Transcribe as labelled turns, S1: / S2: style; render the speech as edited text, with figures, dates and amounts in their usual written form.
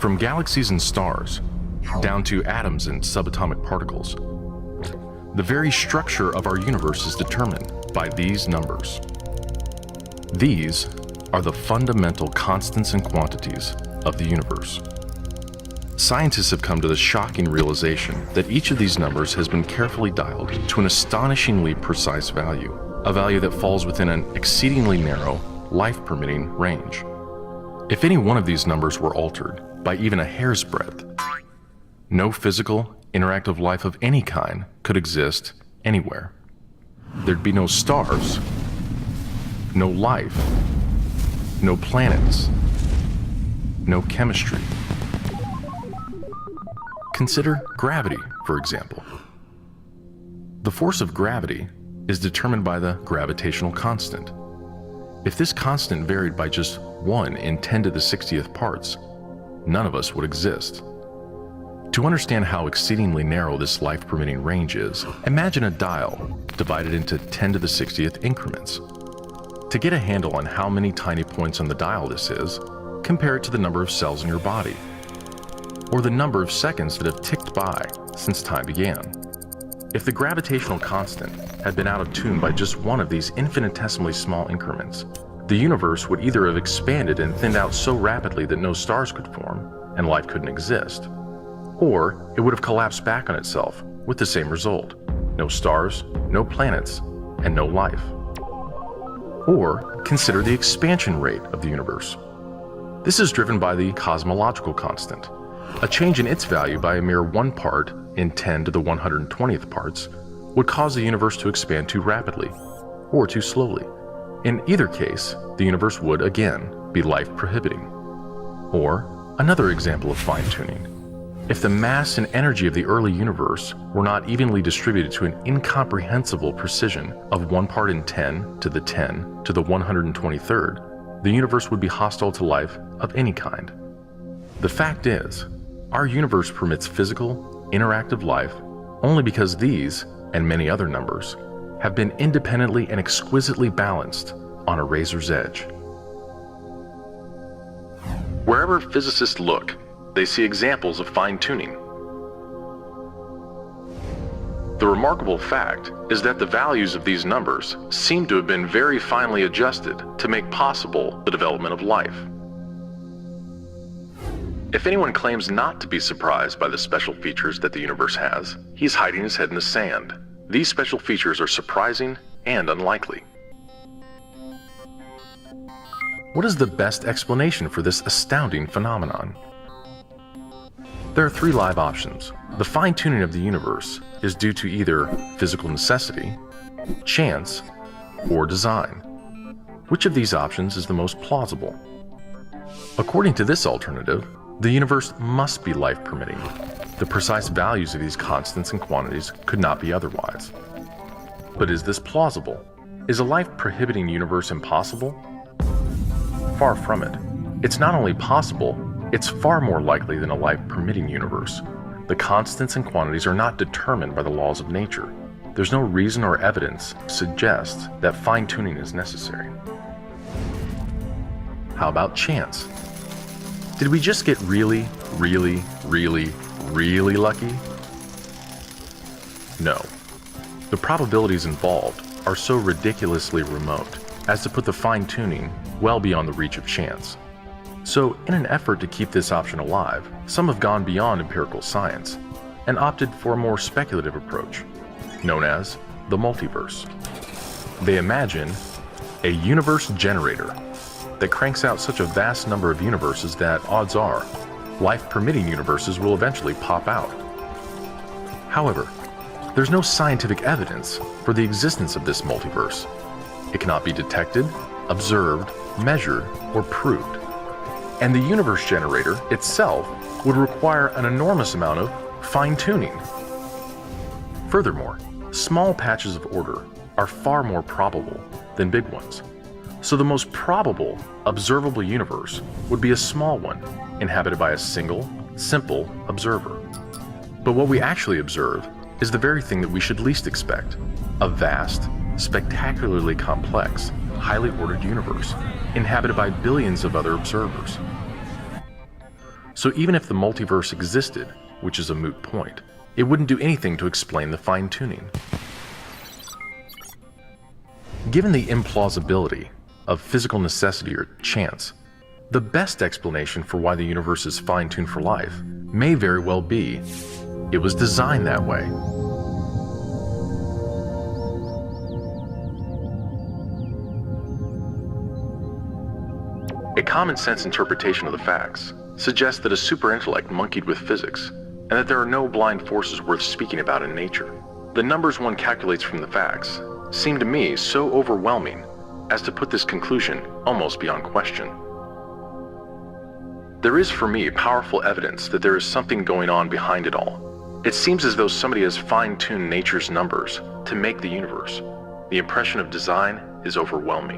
S1: From galaxies and stars, down to atoms and subatomic particles, the very structure of our universe is determined by these numbers. These are the fundamental constants and quantities of the universe. Scientists have come to the shocking realization that each of these numbers has been carefully dialed to an astonishingly precise value, a value that falls within an exceedingly narrow, life-permitting range. If any one of these numbers were altered by even a hair's breadth, no physical, interactive life of any kind could exist anywhere. There'd be no stars, no life, no planets, no chemistry. Consider gravity, for example. The force of gravity is determined by the gravitational constant. If this constant varied by just 1 in 10 to the 60th parts, none of us would exist. To understand how exceedingly narrow this life-permitting range is, imagine a dial divided into 10 to the 60th increments. To get a handle on how many tiny points on the dial this is, compare it to the number of cells in your body, or the number of seconds that have ticked by since time began. If the gravitational constant had been out of tune by just one of these infinitesimally small increments, the universe would either have expanded and thinned out so rapidly that no stars could form and life couldn't exist, or it would have collapsed back on itself with the same result: no stars, no planets, and no life. Or consider the expansion rate of the universe. This is driven by the cosmological constant. A change in its value by a mere 1 part in 10 to the 120th parts would cause the universe to expand too rapidly or too slowly. In either case, the universe would, again, be life-prohibiting. Or another example of fine-tuning. If the mass and energy of the early universe were not evenly distributed to an incomprehensible precision of 1 part in 10 to the 10 to the 123rd, the universe would be hostile to life of any kind. The fact is, our universe permits physical, interactive life only because these, and many other numbers, have been independently and exquisitely balanced on a razor's edge. Wherever physicists look, they see examples of fine-tuning. The remarkable fact is that the values of these numbers seem to have been very finely adjusted to make possible the development of life. If anyone claims not to be surprised by the special features that the universe has, he's hiding his head in the sand. These special features are surprising and unlikely. What is the best explanation for this astounding phenomenon? There are 3 live options. The fine-tuning of the universe is due to either physical necessity, chance, or design. Which of these options is the most plausible? According to this alternative, the universe must be life-permitting. The precise values of these constants and quantities could not be otherwise. But is this plausible? Is a life-prohibiting universe impossible? Far from it. It's not only possible, it's far more likely than a life-permitting universe. The constants and quantities are not determined by the laws of nature. There's no reason or evidence to suggest that fine-tuning is necessary. How about chance? Did we just get really lucky? No. The probabilities involved are so ridiculously remote as to put the fine-tuning well beyond the reach of chance. So, in an effort to keep this option alive, some have gone beyond empirical science and opted for a more speculative approach, known as the multiverse. They imagine a universe generator that cranks out such a vast number of universes that, odds are, life-permitting universes will eventually pop out. However, there's no scientific evidence for the existence of this multiverse. It cannot be detected, observed, measured, or proved. And the universe generator itself would require an enormous amount of fine-tuning. Furthermore, small patches of order are far more probable than big ones. So the most probable, observable universe would be a small one, inhabited by a single, simple observer. But what we actually observe is the very thing that we should least expect: a vast, spectacularly complex, highly ordered universe, inhabited by billions of other observers. So even if the multiverse existed, which is a moot point, it wouldn't do anything to explain the fine-tuning. Given the implausibility of physical necessity or chance, the best explanation for why the universe is fine-tuned for life may very well be it was designed that way. A common-sense interpretation of the facts suggests that a super-intellect monkeyed with physics, and that there are no blind forces worth speaking about in nature. The numbers one calculates from the facts seem to me so overwhelming as to put this conclusion almost beyond question. There is for me powerful evidence that there is something going on behind it all. It seems as though somebody has fine-tuned nature's numbers to make the universe. The impression of design is overwhelming.